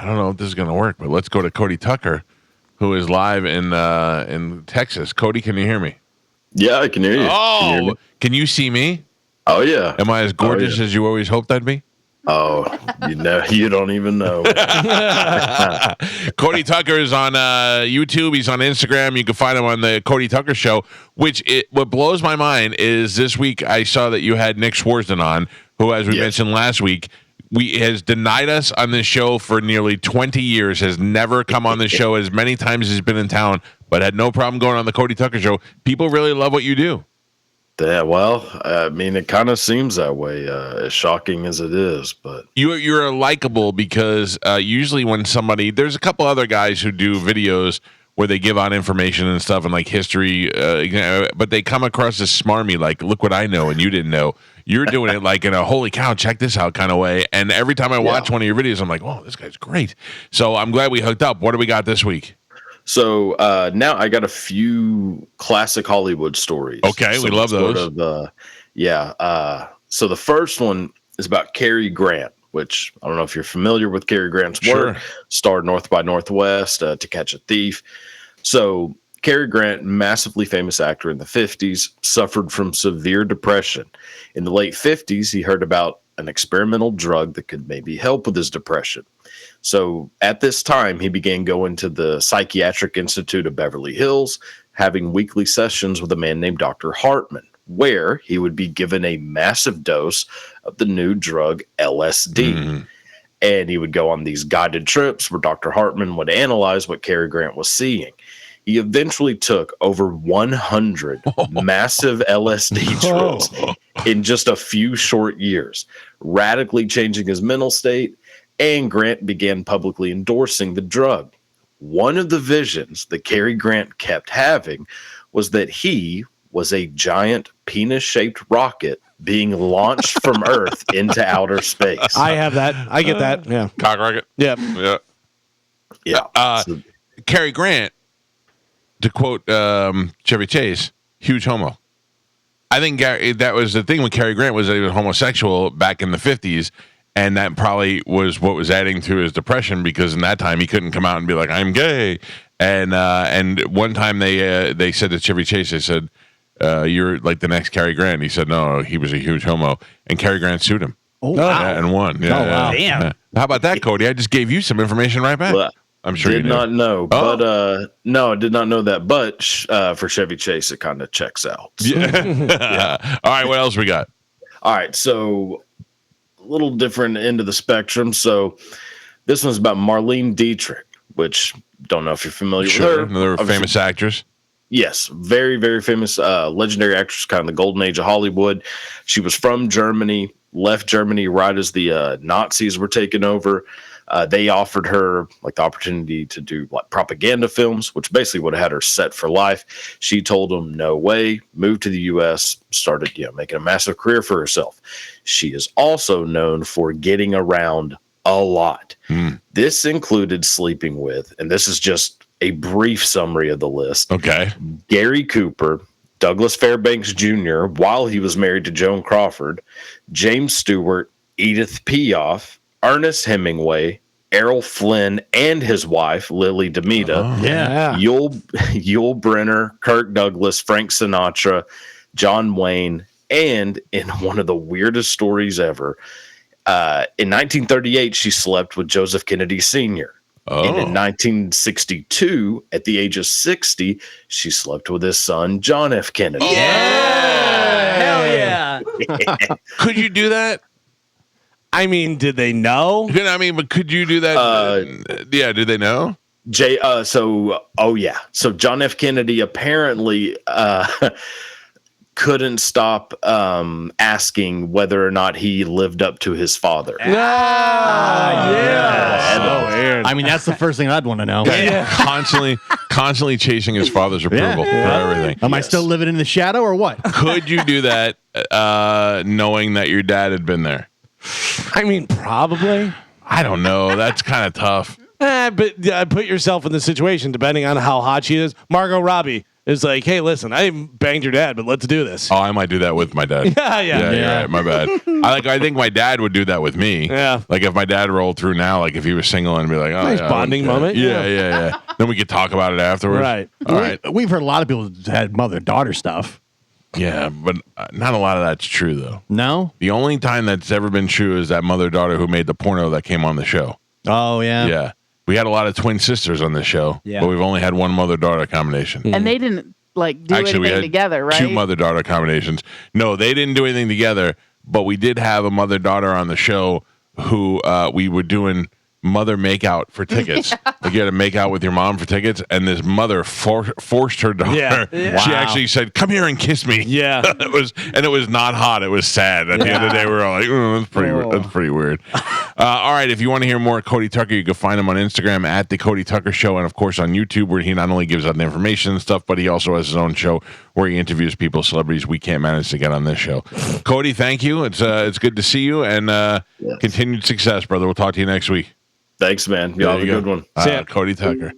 I don't know if this is going to work, but let's go to Cody Tucker, who is live in Texas. Cody, can you hear me? Yeah, I can hear you. Oh, can you see me? Oh, yeah. Am I as gorgeous as you always hoped I'd be? Oh, you don't even know. Cody Tucker is on YouTube. He's on Instagram. You can find him on the Cody Tucker Show. What blows my mind is this week I saw that you had Nick Swartzen on, who, as we mentioned last week, has denied us on this show for nearly 20 years. Has never come on the show as many times as he's been in town, but had no problem going on the Cody Tucker Show. People really love what you do. Yeah, well, I mean, it kind of seems that way, as shocking as it is. But you're likable because usually when there's a couple other guys who do videos where they give out information and stuff and like history, but they come across as smarmy, like, look what I know and you didn't know. You're doing it like in a holy cow, check this out kind of way. And every time I watch one of your videos, I'm like, oh, this guy's great. So I'm glad we hooked up. What do we got this week? So now I got a few classic Hollywood stories. Okay, we love those. So the first one is about Cary Grant, which I don't know if you're familiar with Cary Grant's work. Starred North by Northwest, To Catch a Thief. So Cary Grant, massively famous actor in the 50s, suffered from severe depression. In the late 50s, he heard about an experimental drug that could maybe help with his depression. So at this time, he began going to the Psychiatric Institute of Beverly Hills, having weekly sessions with a man named Dr. Hartman, where he would be given a massive dose of the new drug LSD. Mm-hmm. And he would go on these guided trips where Dr. Hartman would analyze what Cary Grant was seeing. He eventually took over 100 massive LSD trips in just a few short years, radically changing his mental state, and Grant began publicly endorsing the drug. One of the visions that Cary Grant kept having was that he was a giant penis-shaped rocket being launched from Earth into outer space. I have that. I get that. Yeah. Cock rocket? Yeah. Yeah. Cary Grant, to quote Chevy Chase, huge homo. I think that was the thing with Cary Grant, was that he was homosexual back in the 50s, and that probably was what was adding to his depression, because in that time he couldn't come out and be like, I'm gay. And one time they said to Chevy Chase, they said, you're like the next Cary Grant. And he said, no, he was a huge homo. And Cary Grant sued him. Oh, wow. And won. Yeah, wow. Damn. Yeah. How about that, Cody? I just gave you some information right back. Well, I'm sure you did not know, but no, I did not know that. But for Chevy Chase, it kind of checks out. So. Yeah. All right, what else we got? All right, so a little different end of the spectrum. So this one's about Marlene Dietrich, which don't know if you're familiar with her. Another famous actress. Yes, very, very famous, legendary actress, kind of the golden age of Hollywood. She was from Germany, left Germany right as the Nazis were taking over. They offered her like the opportunity to do like propaganda films, which basically would have had her set for life. She told them no way, moved to the U.S., started making a massive career for herself. She is also known for getting around a lot. This included sleeping with, and this is just a brief summary of the list. Okay. Gary Cooper, Douglas Fairbanks Jr., while he was married to Joan Crawford, James Stewart, Edith Piaf, Ernest Hemingway, Errol Flynn, and his wife, Lily Demita, Yul Brynner, Kirk Douglas, Frank Sinatra, John Wayne, and in one of the weirdest stories ever, in 1938, she slept with Joseph Kennedy Sr. And in 1962, at the age of 60, she slept with his son, John F. Kennedy. Yeah! Hell yeah! Could you do that? I mean, did they know? I mean, but could you do that? Yeah, did they know? So John F. Kennedy apparently couldn't stop asking whether or not he lived up to his father. I mean, that's the first thing I'd want to know. Constantly chasing his father's approval for everything. Am I still living in the shadow or what? Could you do that knowing that your dad had been there? I mean, probably. I don't know. That's kind of tough. But put yourself in the situation, depending on how hot she is. Margot Robbie, It's like, hey, listen, I banged your dad, but let's do this. Oh, I might do that with my dad. Yeah. You're right. My bad. I think my dad would do that with me. Yeah. Like if my dad rolled through now, like if he was single and be like, oh, Nice yeah, bonding moment. Yeah. Then we could talk about it afterwards. Right. All right. We've heard a lot of people had mother-daughter stuff. Yeah, but not a lot of that's true though. No? The only time that's ever been true is that mother-daughter who made the porno that came on the show. Oh, yeah. Yeah. We had a lot of twin sisters on this show, but we've only had one mother-daughter combination. And they didn't like do Actually, we anything had together, right? 2 mother-daughter combinations. No, they didn't do anything together, but we did have a mother-daughter on the show who we were doing mother makeout for tickets. Like you had to make out with your mom for tickets, and this mother forced her daughter. Yeah. She Wow. actually said, "Come here and kiss me." Yeah. it was not hot. It was sad. At the end of the day, we were all like, that's pretty weird. All right, if you want to hear more Cody Tucker, you can find him on Instagram at the Cody Tucker Show, and of course on YouTube, where he not only gives out the information and stuff, but he also has his own show where he interviews people, celebrities we can't manage to get on this show. Cody, thank you. It's good to see you, and continued success, brother. We'll talk to you next week. Thanks, man. Y'all have a good one. Cody Tucker.